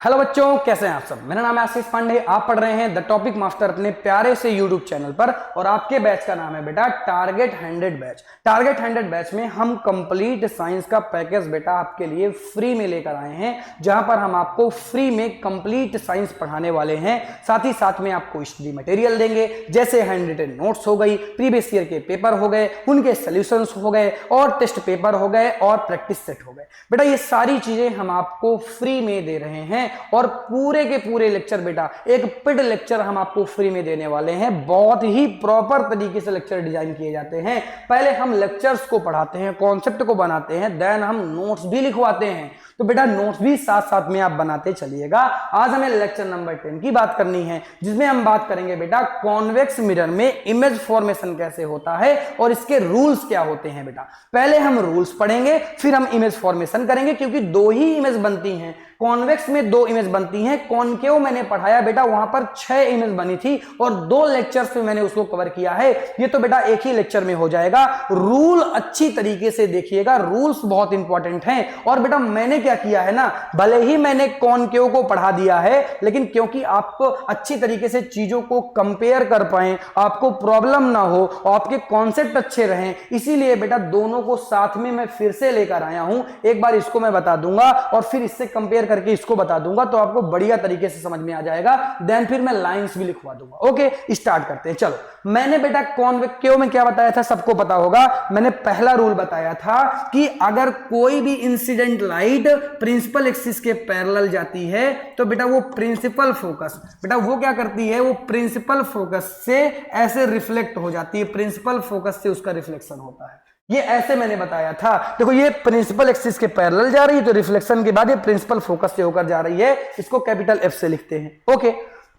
Hello बच्चों, कैसे हैं आप सब। मेरा नाम है आशीष पांडे। आप पढ़ रहे हैं द टॉपिक मास्टर अपने प्यारे से यूट्यूब चैनल पर और आपके बैच का नाम है बेटा टारगेट 100 बैच। टारगेट 100 बैच में हम कंप्लीट साइंस का पैकेज बेटा आपके लिए फ्री में लेकर आए हैं, जहां पर हम आपको फ्री में कंप्लीट साइंस पढ़ाने वाले हैं। साथ ही साथ में आपको स्टडी मटेरियल देंगे, जैसे हैंड रिटन नोट्स हो गई, प्रीवियस ईयर के पेपर हो गए, उनके सोल्यूशंस हो गए और टेस्ट पेपर हो गए और प्रैक्टिस सेट हो गए। बेटा ये सारी चीजें हम आपको फ्री में दे रहे हैं और पूरे के पूरे लेक्चर बेटा एक पिड लेक्चर हम आपको फ्री में देने वाले हैं। बहुत ही प्रॉपर तरीके से लेक्चर डिजाइन किए जाते हैं। पहले हम लेक्चर्स को पढ़ाते हैं, कॉन्सेप्ट को बनाते हैं, देन हम नोट्स भी लिखवाते हैं। तो बेटा नोट्स भी साथ साथ में आप बनाते चलिएगा। आज हमें लेक्चर नंबर 10 की बात करनी है, जिसमें हम बात करेंगे बेटा कॉन्वेक्स मिरर में इमेज फॉर्मेशन कैसे होता है और इसके रूल्स क्या होते हैं। बेटा पहले हम रूल्स पढ़ेंगे, फिर हम इमेज फॉर्मेशन करेंगे, क्योंकि दो ही इमेज बनती हैं। कॉन्वेक्स में दो इमेज बनती हैं, कॉनकेव मैंने पढ़ाया बेटा, वहां पर 6 इमेज बनी थी और 2 लेक्चर्स में मैंने उसको कवर किया है। ये तो बेटा एक ही लेक्चर में हो जाएगा। रूल अच्छी तरीके से देखिएगा, रूल्स बहुत इंपॉर्टेंट हैं। और बेटा मैंने क्या किया है ना, भले ही मैंने कॉनकेव को पढ़ा दिया है, लेकिन क्योंकि आपको अच्छी तरीके से चीजों को कंपेयर कर पाए, आपको प्रॉब्लम ना हो, आपके कॉन्सेप्ट अच्छे रहें, इसीलिए बेटा दोनों को साथ में मैं फिर से लेकर आया हूं। एक बार इसको मैं बता दूंगा और फिर इससे कंपेयर करके इसको बता दूंगा, तो आपको बढ़िया तरीके से समझ में आ जाएगा। देन फिर मैं लाइंस भी लिखवा दूंगा। ओके, स्टार्ट करते हैं। चलो, मैंने बेटा कॉन्वेक्टिव में क्या बताया था, सबको पता होगा। मैंने पहला रूल बताया था कि अगर कोई भी इंसिडेंट लाइट प्रिंसिपल एक्सिस के पैरेलल जाती है तो बेटा वो प्रिंसिपल फोकस बेटा वो क्या करती है, वो प्रिंसिपल फोकस से ऐसे रिफ्लेक्ट हो जाती है, प्रिंसिपल फोकस से उसका रिफ्लेक्शन होता है। ये ऐसे मैंने बताया था। देखो ये प्रिंसिपल एक्सिस के पैरेलल जा रही है, तो रिफ्लेक्शन के बाद ये प्रिंसिपल फोकस से होकर जा रही है। इसको कैपिटल एफ से लिखते हैं। ओके,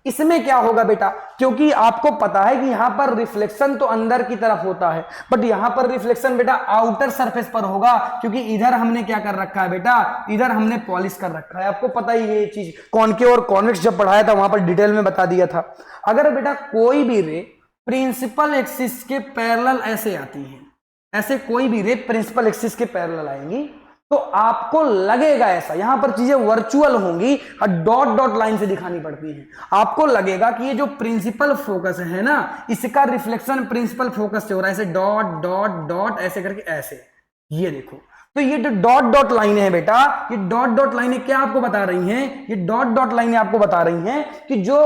इसमें क्या होगा बेटा, क्योंकि आपको पता है कि यहां पर रिफ्लेक्शन तो अंदर की तरफ होता है, बट यहां पर रिफ्लेक्शन बेटा आउटर सरफेस पर होगा, क्योंकि इधर हमने क्या कर रखा है बेटा, इधर हमने पॉलिश कर रखा है। आपको पता ही है ये चीज, कॉनकेव और कॉन्वेक्स जब पढ़ाया था वहां पर डिटेल में बता दिया था। अगर बेटा कोई भी रे प्रिंसिपल एक्सिस के पैरेलल ऐसे आती है, ऐसे कोई भी रे प्रिंसिपल एक्सिस के पैरेलल आएंगी, तो आपको लगेगा ऐसा, यहां पर चीजें वर्चुअल होंगी और डॉट डॉट लाइन से दिखानी पड़ती हैं। आपको लगेगा कि ये जो प्रिंसिपल फोकस है ना, इसका रिफ्लेक्शन प्रिंसिपल फोकस से हो रहा है, ऐसे डॉट डॉट डॉट ऐसे करके, ऐसे। ये देखो, तो ये जो डॉट डॉट लाइनें हैं बेटा, ये डॉट डॉट लाइनें क्या आपको बता रही हैं, ये डॉट डॉट लाइनें आपको बता रही हैं कि जो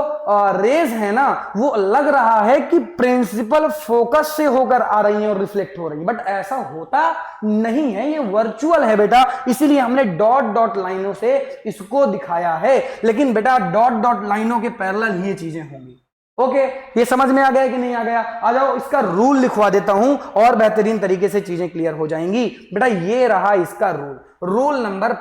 रेज है ना, वो लग रहा है कि प्रिंसिपल फोकस से होकर आ रही है और रिफ्लेक्ट हो रही है, बट ऐसा होता नहीं है, ये वर्चुअल है बेटा। इसीलिए हमने डॉट डॉट लाइनों से इसको दिखाया है। लेकिन बेटा डॉट डॉट लाइनों के पैरेलल ये चीजें होंगी। ओके, ये समझ में आ गया कि नहीं आ गया? आ जाओ, इसका रूल लिखवा देता हूं और बेहतरीन तरीके से चीजें क्लियर हो जाएंगी। बेटा ये रहा इसका रूल। रूल नंबर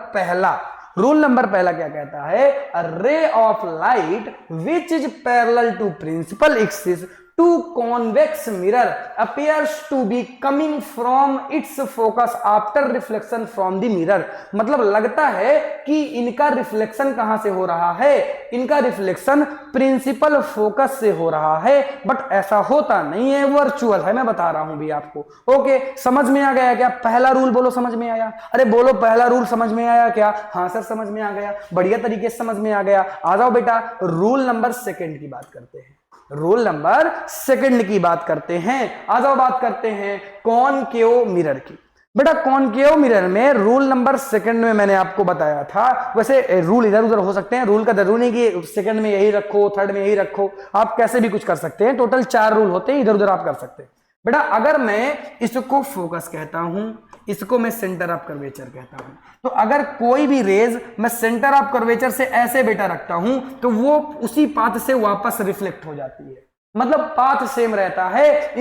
पहला क्या कहता है, a ray of light which is parallel to principal axis to convex mirror appears to be coming from its focus after reflection from the mirror। मतलब लगता है कि इनका रिफ्लेक्शन कहां से हो रहा है, इनका रिफ्लेक्शन प्रिंसिपल फोकस से हो रहा है, बट ऐसा होता नहीं है, वर्चुअल है। मैं बता रहा हूं भी आपको। ओके, समझ में आ गया क्या? पहला रूल बोलो, समझ में आया? अरे बोलो, पहला रूल समझ में आया क्या? हाँ सर समझ में आ गया, बढ़िया तरीके से समझ में आ गया। आ जाओ बेटा, रूल नंबर 2 की बात करते हैं। रूल नंबर 2 की बात करते हैं। आ जाओ बात करते हैं कॉनकेव मिरर की। बेटा कॉनकेव मिरर में रूल नंबर 2 में मैंने आपको बताया था, वैसे रूल इधर उधर हो सकते हैं, रूल का जरूरी नहीं कि 2 में यही रखो, 3rd में यही रखो, आप कैसे भी कुछ कर सकते हैं। टोटल 4 रूल होते हैं, इधर उधर आप कर सकते हैं। बेटा अगर मैं इसको फोकस कहता हूं, इसको मैं सेंटर ऑफ कर्वेचर कहता हूं, तो अगर कोई भी रेज मैं सेंटर ऑफ कर्वेचर से ऐसे बेटा रखता हूं, तो वो उसी पाथ से वापस रिफ्लेक्ट हो जाती है। मतलब पाथ सेम रहता है।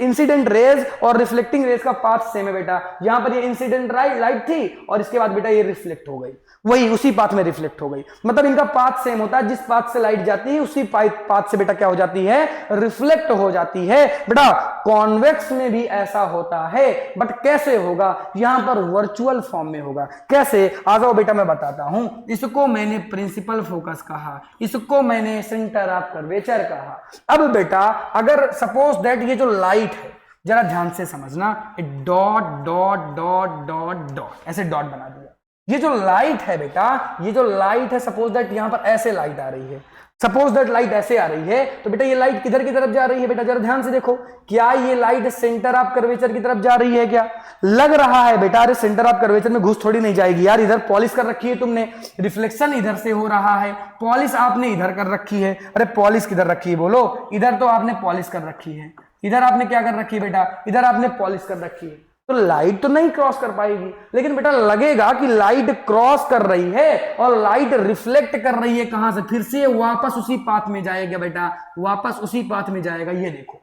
इंसिडेंट रेज और रिफ्लेक्टिंग रेज का पाथ सेम है बेटा। यहां पर ये इंसिडेंट लाइट थी और इसके बाद बेटा ये रिफ्लेक्ट हो गई, वही उसी पाथ में रिफ्लेक्ट हो गई। मतलब इनका पाथ सेम होता है, जिस पाथ से लाइट जाती है उसी पाथ से बेटा क्या हो जाती है, रिफ्लेक्ट हो जाती है। बेटा कॉन्वेक्स में भी ऐसा होता है, बट कैसे होगा, यहां पर वर्चुअल फॉर्म में होगा। कैसे? आ जाओ बेटा मैं बताता हूं। इसको मैंने प्रिंसिपल फोकस कहा, इसको मैंने सेंटर ऑफ कर्वेचर कहा। अब बेटा अगर सपोज दैट ये जो लाइट है, जरा ध्यान से समझना, dot dot dot dot dot ऐसे डॉट बना दिया, ये जो लाइट है बेटा, ये जो लाइट है, सपोज दैट यहां पर ऐसे लाइट आ रही है, सपोज दैट लाइट ऐसे आ रही है, तो बेटा ये लाइट किधर की तरफ जा रही है बेटा, जरा ध्यान से देखो, क्या ये लाइट सेंटर ऑफ कर्वेचर की तरफ जा रही है? क्या लग रहा है बेटा? अरे सेंटर ऑफ कर्वेचर में घुस थोड़ी नहीं जाएगी यार, इधर पॉलिश कर रखी है तुमने, रिफ्लेक्शन इधर से हो रहा है, पॉलिश आपने इधर कर रखी है। अरे पॉलिश किधर रखी है बोलो? इधर तो आपने पॉलिश कर रखी है, इधर आपने क्या कर रखी है बेटा? इधर आपने पॉलिश कर रखी है, तो लाइट तो नहीं क्रॉस कर पाएगी, लेकिन बेटा लगेगा कि लाइट क्रॉस कर रही है और लाइट रिफ्लेक्ट कर रही है। कहां से? फिर से वापस उसी पाथ में जाएगा बेटा, वापस उसी पाथ में जाएगा। ये देखो,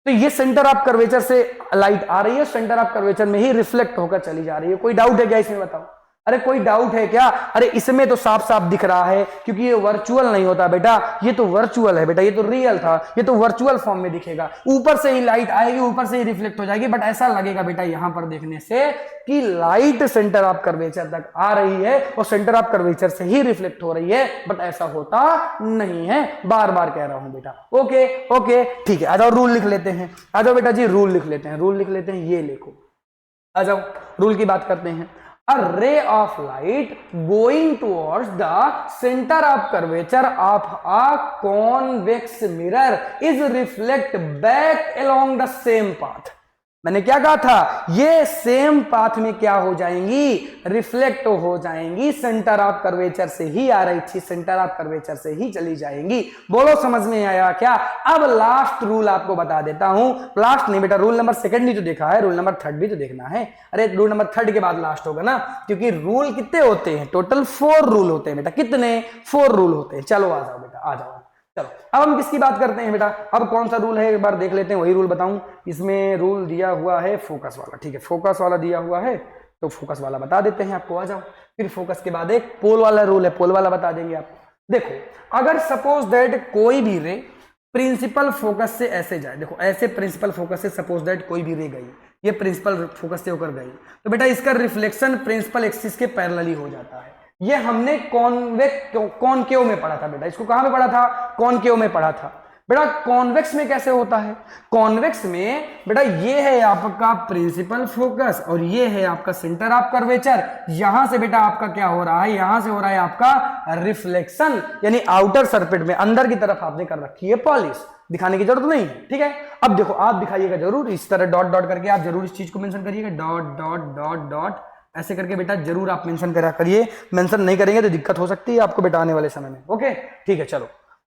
तो ये सेंटर ऑफ कर्वेचर से लाइट आ रही है, सेंटर ऑफ कर्वेचर में ही रिफ्लेक्ट होकर चली जा रही है। कोई डाउट है क्या इसमें? बताओ। अरे कोई डाउट है क्या? अरे इसमें तो साफ साफ दिख रहा है, क्योंकि ये वर्चुअल नहीं होता बेटा, ये तो वर्चुअल है बेटा, ये तो रियल था, ये तो वर्चुअल फॉर्म में दिखेगा। ऊपर से ही लाइट आएगी, ऊपर से ही रिफ्लेक्ट हो जाएगी, बट ऐसा लगेगा बेटा यहां पर देखने से कि लाइट सेंटर ऑफ कर्वेचर तक आ रही है और सेंटर ऑफ कर्वेचर से ही रिफ्लेक्ट हो रही है, बट ऐसा होता नहीं है। बार बार कह रहा हूं बेटा। ओके ओके ठीक है, आ जाओ रूल लिख लेते हैं। आ जाओ बेटा जी, रूल लिख लेते हैं, रूल लिख लेते हैं। ये लिखो, आ जाओ रूल की बात करते हैं। A ray of light going towards the center of curvature of a convex mirror is reflect back along the same path. मैंने क्या कहा था? ये सेम पाथ में क्या हो जाएंगी? रिफ्लेक्ट हो जाएंगी। सेंटर ऑफ कर्वेचर से ही आ रही थी, सेंटर ऑफ कर्वेचर से ही चली जाएंगी। बोलो समझ में आया क्या? अब लास्ट रूल आपको बता देता हूं। लास्ट नहीं बेटा, रूल नंबर सेकंड ही तो देखा है, रूल नंबर थर्ड भी तो देखना है। अरे रूल नंबर थर्ड के बाद लास्ट होगा ना, क्योंकि रूल कितने होते हैं? टोटल 4 रूल होते हैं बेटा। कितने? 4 रूल होते हैं। चलो आ जाओ बेटा, आ जाओ। चलो अब हम किसकी बात करते हैं बेटा? अब कौन सा रूल है एक बार देख लेते हैं, वही रूल बताऊं। इसमें रूल दिया हुआ है फोकस वाला, ठीक है, फोकस वाला दिया हुआ है, तो फोकस वाला बता देते हैं आपको। आ जाओ, फिर फोकस के बाद एक पोल वाला रूल है, पोल वाला बता देंगे आपको। देखो, अगर सपोज दैट कोई भी रे प्रिंसिपल फोकस से ऐसे जाए, देखो ऐसे प्रिंसिपल फोकस से सपोज दैट कोई भी रे गई, ये प्रिंसिपल फोकस से होकर गई, तो बेटा इसका रिफ्लेक्शन प्रिंसिपल एक्सिस के पैरेलली हो जाता है। ये हमने कॉनकेव में पढ़ा था बेटा। इसको कहां में पढ़ा था? कॉनकेव में पढ़ा था बेटा। कॉन्वेक्स में कैसे होता है? कॉन्वेक्स में बेटा ये है आपका प्रिंसिपल फोकस और ये है आपका सेंटर ऑफ कर्वेचर। यहां से बेटा आपका क्या हो रहा है? यहां से हो रहा है आपका रिफ्लेक्शन, यानी आउटर सरफेस में अंदर की तरफ आपने कर रखी है पॉलिश। दिखाने की जरूरत नहीं है, ठीक है। अब देखो आप दिखाइएगा जरूर, इस तरह डॉट डॉट करके आप जरूर इस चीज को मेंशन करिएगा, डॉट डॉट डॉट डॉट ऐसे करके बेटा जरूर आप मेंशन करा करिए। मेंशन नहीं करेंगे तो दिक्कत हो सकती है आपको बेटा आने वाले समय में। ओके ठीक है, चलो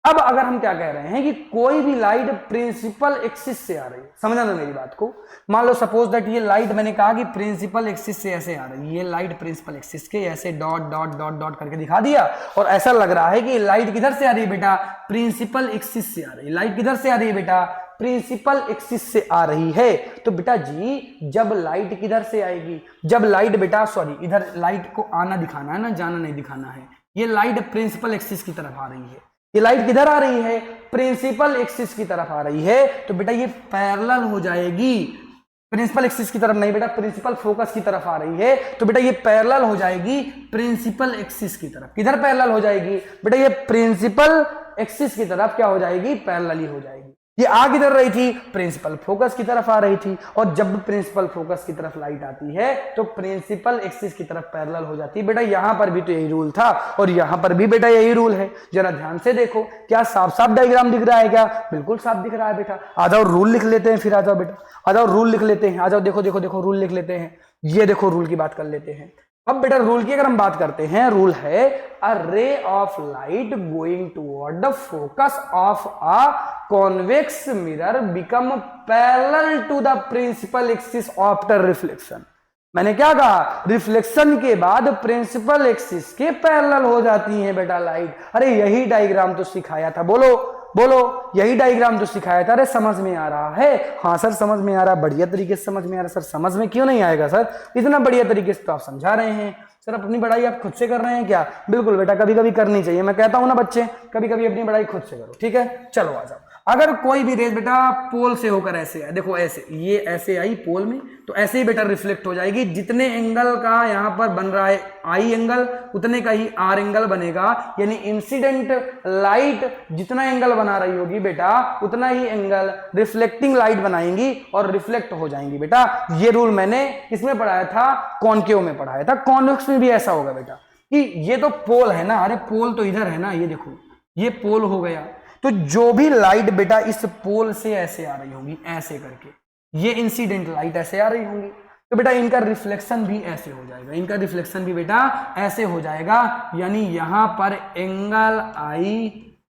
अब अगर हम क्या कह रहे हैं कि कोई भी लाइट प्रिंसिपल एक्सिस से आ रही है, समझना ना मेरी बात को। मान लो सपोज दैट ये लाइट मैंने कहा कि प्रिंसिपल एक्सिस से ऐसे आ रही है, ये लाइट प्रिंसिपल एक्सिस के ऐसे डॉट डॉट डॉट डॉट करके दिखा दिया, और ऐसा लग रहा है कि लाइट किधर से आ रही है बेटा? प्रिंसिपल एक्सिस से आ रही है। लाइट किधर से आ रही है बेटा? प्रिंसिपल एक्सिस से आ रही है। तो बेटा जी जब लाइट किधर से आएगी? जब लाइट बेटा सॉरी इधर लाइट को आना दिखाना है ना, जाना नहीं दिखाना है। ये लाइट प्रिंसिपल एक्सिस की तरफ आ रही है, ये लाइट किधर आ रही है? प्रिंसिपल एक्सिस की तरफ आ रही है, तो बेटा ये पैरेलल हो जाएगी। प्रिंसिपल एक्सिस की तरफ नहीं बेटा, प्रिंसिपल फोकस की तरफ आ रही है, तो बेटा ये पैरेलल हो जाएगी प्रिंसिपल एक्सिस की तरफ। किधर पैरेलल हो जाएगी बेटा? ये प्रिंसिपल एक्सिस की तरफ क्या हो जाएगी? पैरेलल हो जाएगी। ये आ किधर रही थी? प्रिंसिपल फोकस की तरफ आ रही थी, और जब प्रिंसिपल फोकस की तरफ लाइट आती है तो प्रिंसिपल एक्सिस की तरफ पैरेलल हो जाती है। बेटा यहां पर भी तो यही रूल था और यहां पर भी बेटा यही रूल है। जरा ध्यान से देखो, क्या साफ साफ डायग्राम दिख रहा है क्या? बिल्कुल साफ दिख रहा है बेटा। आ जाओ रूल लिख लेते हैं, फिर आ जाओ बेटा, आ जाओ रूल लिख लेते हैं। आ जाओ देखो देखो देखो रूल लिख लेते हैं। ये देखो रूल की बात कर लेते हैं। अब बेटा रूल की अगर हम बात करते हैं, रूल है a ray of light going toward the focus of a convex mirror become parallel to the principal axis after reflection. मैंने क्या कहा? रिफ्लेक्शन के बाद प्रिंसिपल एक्सिस के पैरेलल हो जाती है बेटा लाइट। अरे यही डायग्राम तो सिखाया था, बोलो बोलो, यही डायग्राम तो सिखाया था। अरे समझ में आ रहा है? हाँ सर समझ में आ रहा है, बढ़िया तरीके से समझ में आ रहा है। सर समझ में क्यों नहीं आएगा सर? इतना बढ़िया तरीके से तो आप समझा रहे हैं। सर अपनी पढ़ाई आप खुद से कर रहे हैं क्या? बिल्कुल बेटा, कभी कभी करनी चाहिए। मैं कहता हूं ना बच्चे, कभी कभी अपनी पढ़ाई खुद से करो, ठीक है। चलो आ जाओ। अगर कोई भी रेज बेटा पोल से होकर ऐसे आए, देखो ऐसे, ये ऐसे आई पोल में, तो ऐसे ही बेटा रिफ्लेक्ट हो जाएगी। जितने एंगल का यहां पर बन रहा है आई एंगल, उतने का ही आर एंगल बनेगा। यानी इंसिडेंट लाइट जितना एंगल बना रही होगी बेटा, उतना ही एंगल रिफ्लेक्टिंग लाइट बनाएंगी और रिफ्लेक्ट हो जाएंगी बेटा। ये रूल मैंने किसमें पढ़ाया था? कॉनकेव में पढ़ाया था। कॉन्वेक्स में भी ऐसा होगा बेटा कि ये तो पोल है ना, अरे पोल तो इधर है ना, ये देखो ये पोल हो गया, तो जो भी लाइट बेटा इस पोल से ऐसे आ रही होंगी, ऐसे करके, ये इंसिडेंट लाइट ऐसे आ रही होंगी, तो बेटा इनका रिफ्लेक्शन भी ऐसे हो जाएगा, इनका रिफ्लेक्शन भी बेटा ऐसे हो जाएगा। यानी यहां पर एंगल आई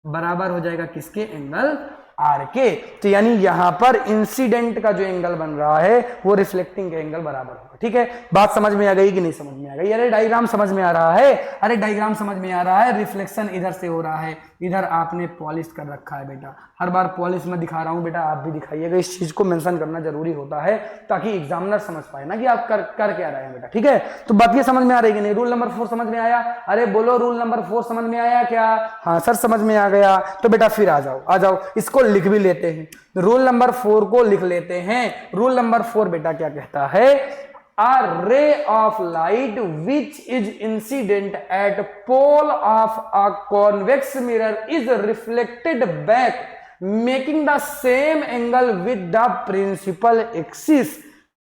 बराबर हो जाएगा किसके? एंगल आर के। तो यानी यहां पर इंसिडेंट का जो एंगल बन रहा है वो रिफ्लेक्टिंग के एंगल बराबर होगा। ठीक है, बात समझ में आ गई कि नहीं समझ में आ गई? अरे डायग्राम समझ में आ रहा है? अरे डायग्राम समझ में आ रहा है। रिफ्लेक्शन इधर से हो रहा है, इधर आपने पॉलिश कर रखा है बेटा। हर बार पॉलिश में दिखा रहा हूं बेटा, आप भी दिखाइएगा। इस चीज को मेंशन करना जरूरी होता है ताकि एग्जामिनर समझ पाए ना कि आप कर क्या रहे हैं बेटा। ठीक है, तो बात ये समझ में आ रही कि नहीं? रूल नंबर 4 समझ में आया? अरे बोलो, रूल नंबर 4 समझ में आया क्या? हाँ सर समझ में आ गया। तो बेटा फिर आ जाओ, इसको लिख भी लेते हैं। रूल नंबर 4 को लिख लेते हैं। रूल नंबर 4 बेटा क्या कहता है? A ray of light which is incident at pole of a convex mirror is reflected back, making the same angle with the principal axis.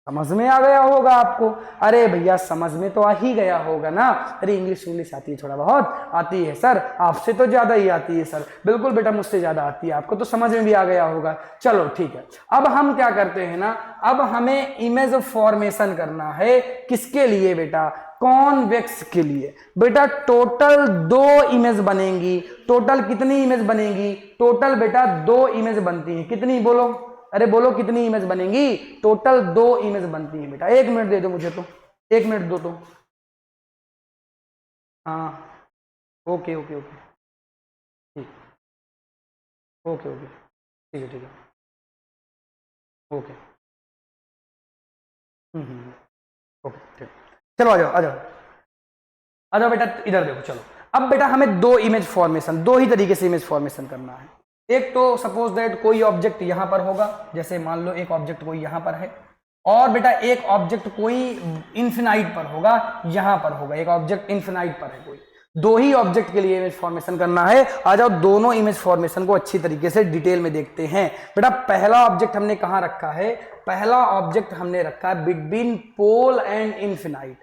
समझ में आ गया होगा आपको? अरे भैया समझ में तो आ ही गया होगा ना। अरे इंग्लिश आती है, थोड़ा बहुत आती है सर, आपसे तो ज्यादा ही आती है सर। बिल्कुल बेटा मुझसे ज्यादा आती है, आपको तो समझ में भी आ गया होगा। चलो ठीक है, अब हम क्या करते हैं ना, अब हमें इमेज फॉर्मेशन करना है। किसके लिए बेटा? कॉन्वेक्स के लिए। बेटा टोटल 2 इमेज बनेंगी। टोटल कितनी इमेज बनेंगी? टोटल बेटा 2 इमेज बनती है। कितनी बोलो? अरे बोलो कितनी इमेज बनेंगी? टोटल 2 इमेज बनती है बेटा। 1 मिनट दे दो मुझे, तो 1 मिनट दो तो। हाँ ओके ठीक, ओके ठीक है ओके ओके ठीक। चलो आ जाओ बेटा, इधर देखो। चलो अब बेटा हमें 2 इमेज फॉर्मेशन, 2 ही तरीके से इमेज फॉर्मेशन करना है। एक तो सपोज दैट कोई ऑब्जेक्ट यहां पर होगा, जैसे मान लो एक ऑब्जेक्ट कोई यहां पर है, और बेटा एक ऑब्जेक्ट कोई इन्फिनाइट पर होगा, यहां पर होगा एक ऑब्जेक्ट इन्फिनाइट पर है कोई। 2 ही ऑब्जेक्ट के लिए इमेज फॉर्मेशन करना है। आ जाओ दोनों इमेज फॉर्मेशन को अच्छी तरीके से डिटेल में देखते हैं। बेटा पहला ऑब्जेक्ट हमने कहां रखा है? पहला ऑब्जेक्ट हमने रखा है between pole and infinite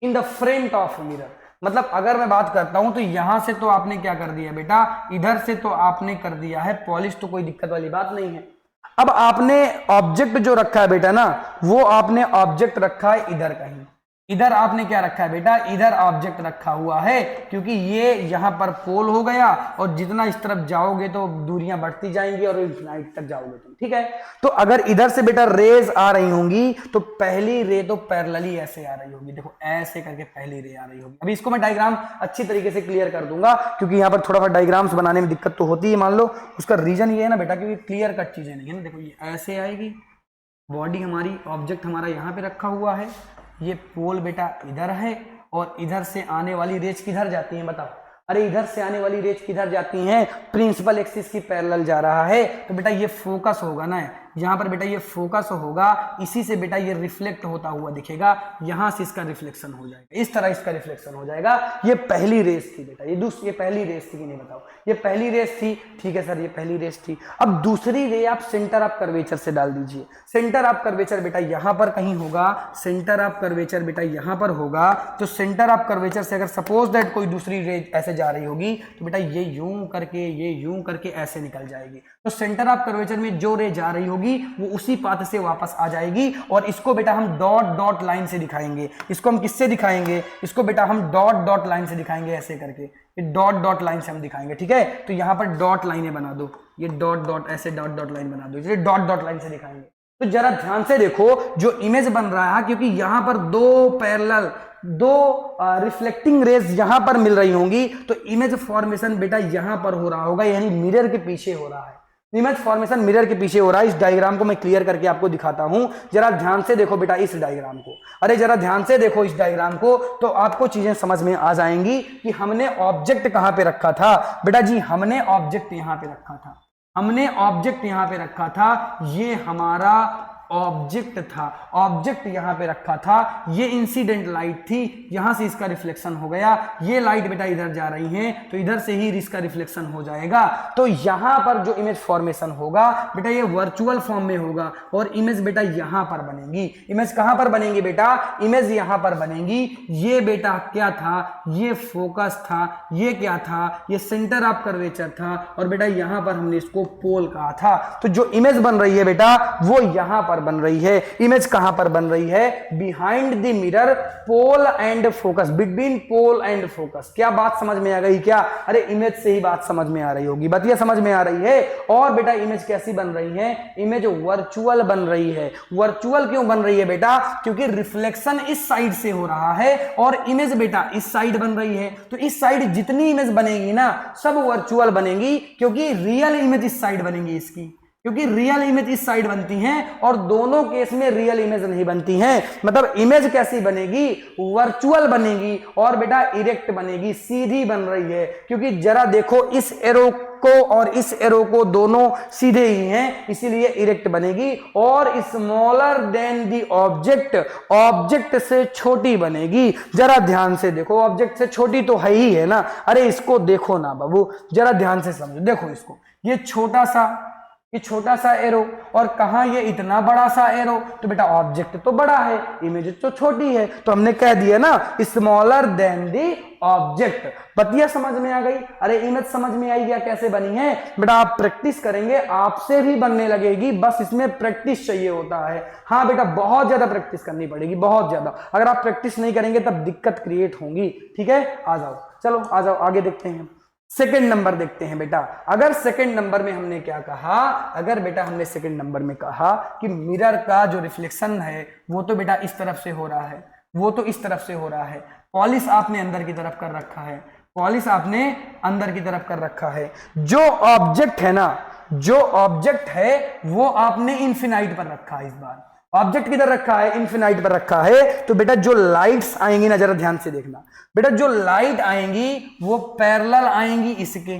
in the front of mirror. मतलब अगर मैं बात करता हूं तो यहां से तो आपने क्या कर दिया बेटा, इधर से तो आपने कर दिया है पॉलिश, तो कोई दिक्कत वाली बात नहीं है। अब आपने ऑब्जेक्ट जो रखा है बेटा ना, वो आपने ऑब्जेक्ट रखा है इधर कहीं। इधर आपने क्या रखा है बेटा? इधर ऑब्जेक्ट रखा हुआ है, क्योंकि ये यहां पर पोल हो गया, और जितना इस तरफ जाओगे तो दूरियां बढ़ती जाएंगी और इन्फिनाइट तक जाओगे तुम। ठीक है, तो अगर इधर से बेटा रेज आ रही होंगी तो पहली रे तो पैरेलली ऐसे आ रही होगी, देखो ऐसे करके पहली रे आ रही होगी। अभी इसको मैं डायग्राम अच्छी तरीके से क्लियर कर दूंगा, क्योंकि यहाँ पर थोड़ा सा डायग्राम्स बनाने में दिक्कत तो होती है, मान लो। उसका रीजन ये है ना बेटा, क्योंकि क्लियर कट चीजें नहीं है ना। देखो ये ऐसे आएगी, बॉडी हमारी, ऑब्जेक्ट हमारा यहाँ पे रखा हुआ है, ये पोल बेटा इधर है, और इधर से आने वाली रेज किधर जाती है बताओ? अरे इधर से आने वाली रेज किधर जाती हैं? प्रिंसिपल एक्सिस की पैरेलल जा रहा है। तो बेटा ये फोकस होगा ना, यहाँ पर बेटा ये फोकस होगा, इसी से बेटा ये रिफ्लेक्ट होता हुआ दिखेगा, यहां से इसका रिफ्लेक्शन हो जाएगा, इस तरह इसका रिफ्लेक्शन हो जाएगा। ये पहली रेस थी बेटा, ये पहली रेस थी कि नहीं बताओ? ये पहली रेस थी, ठीक है सर ये पहली रेस थी। अब दूसरी रे आप सेंटर ऑफ कर्वेचर से डाल दीजिए। सेंटर ऑफ कर्वेचर बेटा यहां पर कहीं होगा, सेंटर ऑफ कर्वेचर बेटा यहां पर होगा। तो सेंटर ऑफ कर्वेचर से अगर सपोज दैट कोई दूसरी रे ऐसे जा रही होगी, तो बेटा ये यूं करके ऐसे निकल जाएगी। तो सेंटर ऑफ कर्वेचर में जो रे जा रही होगी वो उसी पाथ से वापस आ जाएगी, और इसको बेटा हम डॉट डॉट लाइन से दिखाएंगे। इसको हम किससे दिखाएंगे? इसको बेटा हम डॉट डॉट लाइन से दिखाएंगे, ऐसे करके डॉट डॉट लाइन से हम दिखाएंगे। ठीक है, तो यहां पर डॉट लाइनें बना दो, ये डॉट डॉट ऐसे डॉट डॉट लाइन बना दो, ये डॉट डॉट लाइन से दिखाएंगे। तो जरा ध्यान से देखो जो इमेज बन रहा है, क्योंकि यहां पर दो पैरेलल, दो रिफ्लेक्टिंग रेज यहां पर मिल रही होंगी, तो इमेज फॉर्मेशन बेटा यहां पर हो रहा होगा, यानी मिरर के पीछे हो रहा है। इमेज फॉर्मेशन मिरर के पीछे हो रहा है। इस डायग्राम को मैं क्लियर करके आपको दिखाता हूं, जरा ध्यान से देखो बेटा इस डायग्राम को। अरे जरा ध्यान से देखो इस डायग्राम को, तो आपको चीजें समझ में आ जाएंगी कि हमने ऑब्जेक्ट कहां पे रखा था। बेटा जी हमने ऑब्जेक्ट यहां पे रखा था, हमने ऑब्जेक्ट यहां पे रखा था, ये हमारा ऑब्जेक्ट था, ऑब्जेक्ट यहां पे रखा था, ये इंसिडेंट लाइट थी, यहां से इसका रिफ्लेक्शन हो गया, ये लाइट बेटा इधर जा रही है तो इधर से ही इसका रिफ्लेक्शन हो जाएगा। तो यहां पर जो इमेज फॉर्मेशन होगा बेटा ये वर्चुअल फॉर्म में होगा और इमेज बेटा यहां पर बनेगी। इमेज कहां पर बनेगी बेटा? इमेज यहां पर बनेगी। ये बेटा क्या था? ये फोकस था। ये क्या था? ये सेंटर ऑफ कर्वेचर था और बेटा यहां पर हमने इसको पोल कहा था। तो जो इमेज बन रही है बेटा वो यहां पर बन रही है। इमेज कहां पर बन रही है? Behind the mirror, pole and focus, between pole and focus. क्या बात समझ में आ गई क्या? अरे इमेज से ही बात समझ में आ रही होगी, बतिया समझ में आ रही है। और बेटा इमेज कैसी बन रही है? इमेज वर्चुअल बन रही है। वर्चुअल क्यों बन रही है बेटा? क्योंकि रिफ्लेक्शन इस साइड से हो रहा है और इमेज बेटा इस साइड बन रही है। तो इस साइड जितनी इमेज बनेगी ना सब वर्चुअल बनेगी, क्योंकि रियल इमेज इस साइड बनेगी इसकी, क्योंकि रियल इमेज इस साइड बनती हैं और दोनों केस में रियल इमेज नहीं बनती हैं। मतलब इमेज कैसी बनेगी? वर्चुअल बनेगी और बेटा इरेक्ट बनेगी, सीधी बन रही है। क्योंकि जरा देखो इस एरो को और इस एरो को दोनों सीधे ही हैं, इसीलिए इरेक्ट बनेगी। और smaller than the object, object से छोटी बनेगी। जरा ध्यान से देखो, ऑब्जेक्ट से छोटी तो है ही है ना। अरे इसको देखो ना बाबू, जरा ध्यान से समझो। देखो इसको, ये छोटा सा एरो और कहां ये इतना बड़ा सा एरो। तो बेटा ऑब्जेक्ट तो बड़ा है, इमेज तो छोटी है, तो हमने कह दिया ना स्मॉलर देन दी ऑब्जेक्ट। बतिया समझ में आ गई? अरे इमेज समझ में आई क्या कैसे बनी है? बेटा आप प्रैक्टिस करेंगे आपसे भी बनने लगेगी, बस इसमें प्रैक्टिस चाहिए होता है। हाँ बेटा बहुत ज्यादा प्रैक्टिस करनी पड़ेगी, बहुत ज्यादा। अगर आप प्रैक्टिस नहीं करेंगे तब दिक्कत क्रिएट होंगी। ठीक है, आ जाओ, चलो आ जाओ आगे देखते हैं। सेकंड नंबर देखते हैं बेटा। अगर सेकंड नंबर में हमने क्या कहा? अगर बेटा हमने सेकंड नंबर में कहा कि मिरर का जो रिफ्लेक्शन है वो तो बेटा इस तरफ से हो रहा है, वो तो इस तरफ से हो रहा है। पॉलिश आपने अंदर की तरफ कर रखा है, पॉलिश आपने अंदर की तरफ कर रखा है। जो ऑब्जेक्ट है ना, जो ऑब्जेक्ट है वो आपने इन्फिनाइट पर रखा है। इस बार ऑब्जेक्ट किधर रखा है? इन्फिनाइट पर रखा है। तो बेटा जो लाइट्स आएंगी ना, जरा ध्यान से देखना बेटा, जो लाइट आएंगी वो पैरेलल आएंगी इसके।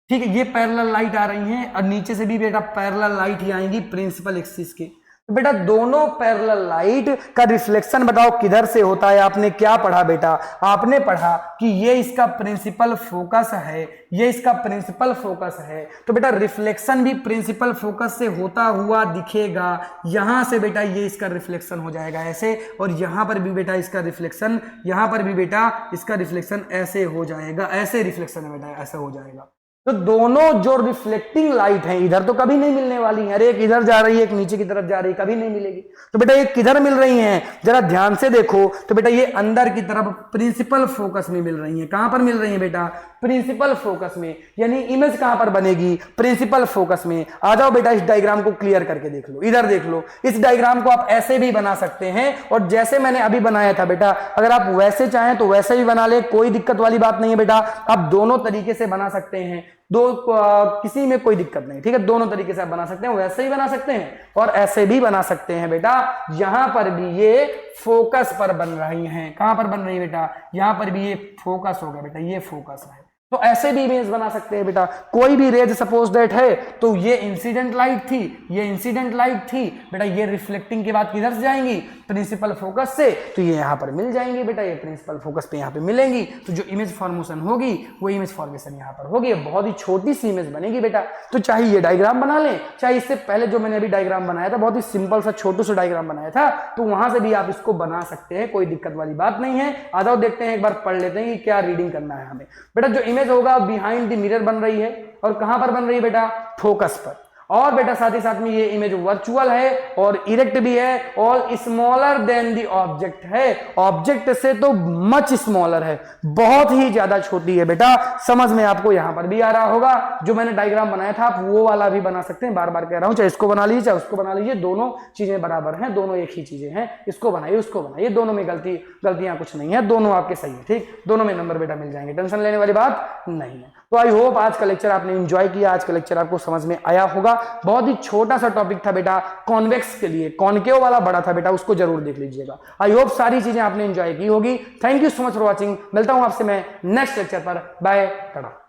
ठीक है, ये पैरेलल लाइट आ रही हैं और नीचे से भी बेटा पैरेलल लाइट ही आएंगी प्रिंसिपल एक्सिस के। तो बेटा दोनों पैरेलल लाइट का रिफ्लेक्शन बताओ किधर से होता है? आपने क्या पढ़ा बेटा? आपने पढ़ा कि ये इसका प्रिंसिपल फोकस है, ये इसका प्रिंसिपल फोकस है। तो बेटा रिफ्लेक्शन भी प्रिंसिपल फोकस से होता हुआ दिखेगा। यहां से बेटा ये इसका रिफ्लेक्शन हो जाएगा ऐसे, और यहां पर भी बेटा इसका रिफ्लेक्शन, यहां पर भी बेटा इसका रिफ्लेक्शन ऐसे हो जाएगा। ऐसे रिफ्लेक्शन है बेटा, ऐसा हो जाएगा। तो दोनों जो रिफ्लेक्टिंग लाइट हैं इधर तो कभी नहीं मिलने वाली है। अरे एक इधर जा रही है, एक नीचे की तरफ जा रही है, कभी नहीं मिलेगी। तो बेटा ये किधर मिल रही हैं? जरा ध्यान से देखो। तो बेटा ये अंदर की तरफ प्रिंसिपल फोकस में मिल रही हैं। कहां पर मिल रही हैं बेटा? प्रिंसिपल फोकस में। यानी इमेज कहां पर बनेगी? प्रिंसिपल फोकस में। आ जाओ बेटा इस डायग्राम को क्लियर करके देख लो। इधर देख लो, इस डायग्राम को आप ऐसे भी बना सकते हैं और जैसे मैंने अभी बनाया था बेटा, अगर आप वैसे चाहें तो वैसे भी बना ले, कोई दिक्कत वाली बात नहीं है बेटा। आप दोनों तरीके से बना सकते हैं, किसी में कोई दिक्कत नहीं। ठीक है, दोनों तरीके से आप बना सकते हैं, वैसे ही बना सकते हैं और ऐसे भी बना सकते हैं बेटा। यहां पर भी ये फोकस पर बन रही हैं। कहां पर बन रही है बेटा? यहां पर भी ये फोकस होगा बेटा, ये फोकस है। तो ऐसे भी इमेज बना सकते हैं बेटा। कोई भी रेज सपोज दैट है तो ये इंसिडेंट लाइट थी, ये इंसिडेंट लाइट थी बेटा, ये रिफ्लेक्टिंग के बाद किधर से जाएंगी? प्रिंसिपल फोकस से। तो ये यहां पर मिल जाएंगी बेटा, ये प्रिंसिपल फोकस पे यहां पे मिलेंगी। तो जो इमेज फॉर्मेशन होगी वो इमेज फॉर्मेशन यहां पर होगी। बहुत ही छोटी सी इमेज बनेगी बेटा। तो चाहे ये डायग्राम बना लें, चाहे इससे पहले जो मैंने अभी डायग्राम बनाया था बहुत ही सिंपल सा छोटू सा डायग्राम बनाया था, तो वहां से भी आप इसको बना सकते हैं, कोई दिक्कत वाली बात नहीं है। आ जाओ देखते हैं, एक बार पढ़ लेते हैं कि क्या रीडिंग करना है हमें। बेटा जो इमेज होगा बिहाइंड द मिरर बन रही है और कहां पर बन रही है बेटा? फोकस पर। और बेटा साथ ही साथ में ये इमेज वर्चुअल है और इरेक्ट भी है और स्मॉलर देन दी ऑब्जेक्ट है। ऑब्जेक्ट से तो मच स्मॉलर है, बहुत ही ज्यादा छोटी है बेटा। समझ में आपको यहां पर भी आ रहा होगा। जो मैंने डायग्राम बनाया था आप वो वाला भी बना सकते हैं, बार बार कह रहा हूं, चाहे इसको बना लीजिए चाहे उसको बना लीजिए, दोनों चीजें बराबर हैं, दोनों एक ही चीजें हैं। इसको बनाइए उसको बनाइए, दोनों में गलतियां कुछ नहीं है, दोनों आपके सही है। ठीक, दोनों में नंबर बेटा मिल जाएंगे, टेंशन लेने वाली बात नहीं है। तो आई होप आज का लेक्चर आपने एंजॉय किया, आज का लेक्चर आपको समझ में आया होगा। बहुत ही छोटा सा टॉपिक था बेटा, कॉन्वेक्स के लिए, कॉनकेव वाला बड़ा था बेटा, उसको जरूर देख लीजिएगा। आई होप सारी चीजें आपने एंजॉय की होगी। Thank you so much for watching. मिलता हूं आपसे मैं नेक्स्ट लेक्चर पर। बाय, टाटा।